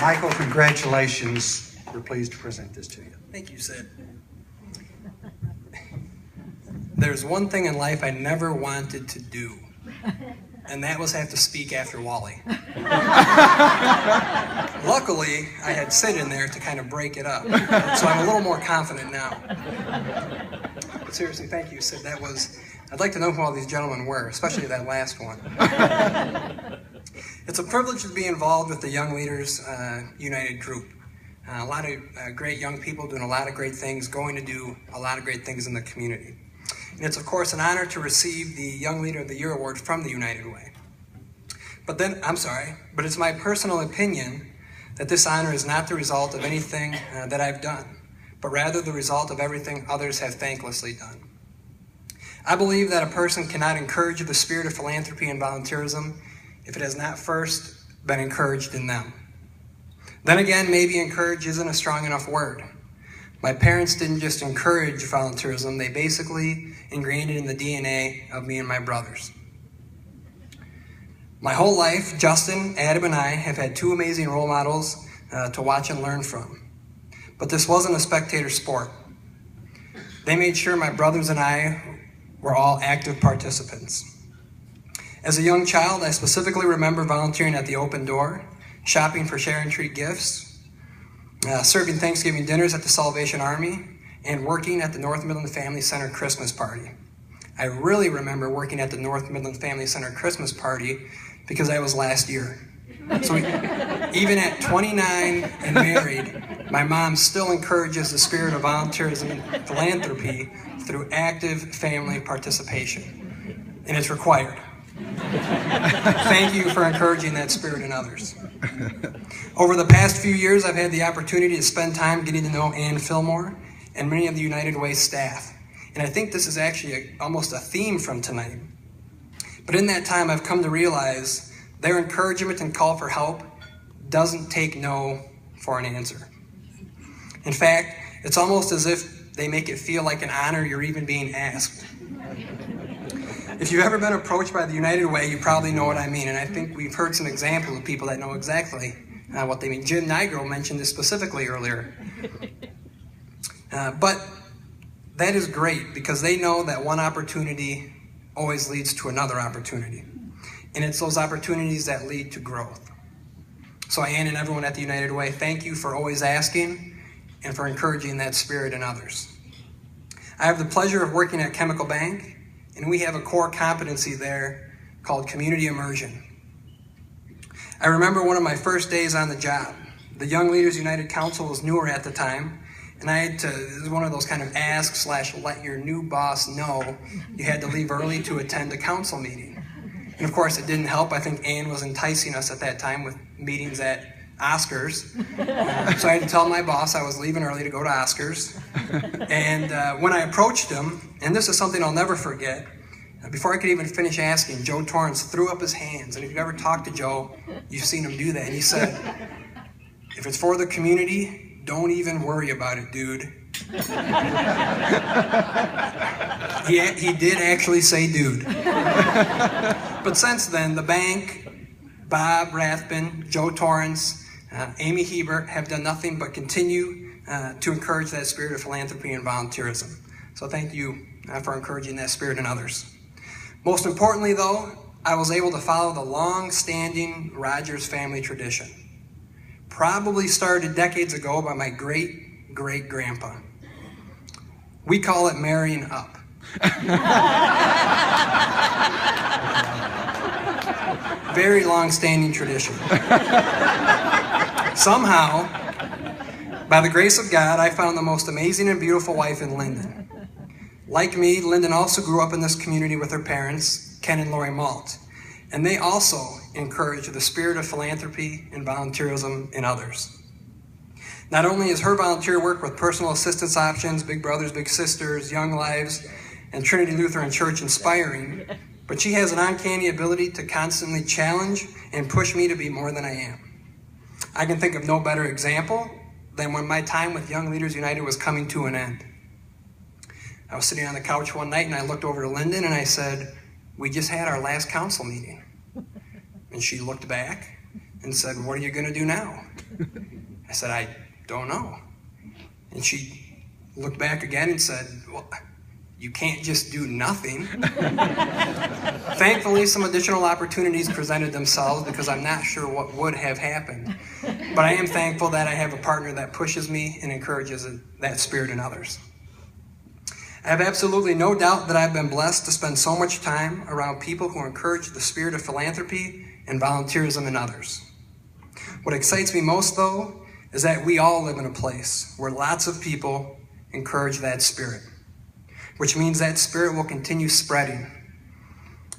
Michael, congratulations. We're pleased to present this to you. Thank you, Sid. There's one thing in life I never wanted to do, and that was have to speak after Wally. Luckily, I had Sid in there to kind of break it up, so I'm a little more confident now. But seriously, thank you, Sid. I'd like to know who all these gentlemen were, especially that last one. It's a privilege to be involved with the Young Leaders United group. A lot of great young people doing a lot of great things, going to do a lot of great things in the community. And it's, of course, an honor to receive the Young Leader of the Year award from the United Way. But it's my personal opinion that this honor is not the result of anything that I've done, but rather the result of everything others have thanklessly done. I believe that a person cannot encourage the spirit of philanthropy and volunteerism if it has not first been encouraged in them. Then again, maybe encourage isn't a strong enough word. My parents didn't just encourage volunteerism, they basically ingrained it in the DNA of me and my brothers. My whole life, Justin, Adam, and I have had two amazing role models to watch and learn from. But this wasn't a spectator sport. They made sure my brothers and I were all active participants. As a young child, I specifically remember volunteering at the Open Door, shopping for Sharon Treat gifts, serving Thanksgiving dinners at the Salvation Army, and working at the North Midland Family Center Christmas party. I really remember working at the North Midland Family Center Christmas party because I was last year. So even at 29 and married, my mom still encourages the spirit of volunteerism and philanthropy through active family participation. And it's required. Thank you for encouraging that spirit in others. Over the past few years, I've had the opportunity to spend time getting to know Ann Fillmore and many of the United Way staff. And I think this is actually almost a theme from tonight. But in that time, I've come to realize their encouragement and call for help doesn't take no for an answer. In fact, it's almost as if they make it feel like an honor you're even being asked. If you've ever been approached by the United Way, you probably know what I mean, and I think we've heard some examples of people that know exactly what they mean. Jim Nigro mentioned this specifically earlier. But that is great because they know that one opportunity always leads to another opportunity. And it's those opportunities that lead to growth. So Ann and everyone at the United Way, thank you for always asking and for encouraging that spirit in others. I have the pleasure of working at Chemical Bank, and we have a core competency there called community immersion. I remember one of my first days on the job. The Young Leaders United Council was newer at the time, and I had to, this is one of those kind of ask/let your new boss know you had to leave early to attend a council meeting. And of course it didn't help. I think Ann was enticing us at that time with meetings at Oscars. So I had to tell my boss I was leaving early to go to Oscars. And when I approached him, and this is something I'll never forget, before I could even finish asking, Joe Torrance threw up his hands. And if you've ever talked to Joe, you've seen him do that. And he said, "If it's for the community, don't even worry about it, dude." He did actually say dude. But since then, the bank, Bob Rathbun, Joe Torrance, Amy Hebert have done nothing but continue to encourage that spirit of philanthropy and volunteerism. So thank you for encouraging that spirit in others. Most importantly, though, I was able to follow the long-standing Rogers family tradition, probably started decades ago by my great-great-grandpa. We call it marrying up. Very long-standing tradition. Somehow, by the grace of God, I found the most amazing and beautiful wife in Linden. Like me, Linden also grew up in this community with her parents, Ken and Lori Malt, and they also encourage the spirit of philanthropy and volunteerism in others. Not only is her volunteer work with personal assistance options, Big Brothers Big Sisters, Young Lives, and Trinity Lutheran Church inspiring, but she has an uncanny ability to constantly challenge and push me to be more than I am. I can think of no better example than when my time with Young Leaders United was coming to an end. I was sitting on the couch one night and I looked over to Linden and I said, "We just had our last council meeting." And she looked back and said, "What are you going to do now?" I said, I don't know. And she looked back again and said, well, you can't just do nothing. Thankfully, some additional opportunities presented themselves because I'm not sure what would have happened. But I am thankful that I have a partner that pushes me and encourages that spirit in others. I have absolutely no doubt that I've been blessed to spend so much time around people who encourage the spirit of philanthropy and volunteerism in others. What excites me most, though, is that we all live in a place where lots of people encourage that spirit, which means that spirit will continue spreading.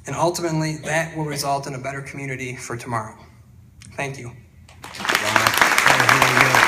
And ultimately, that will result in a better community for tomorrow. Thank you.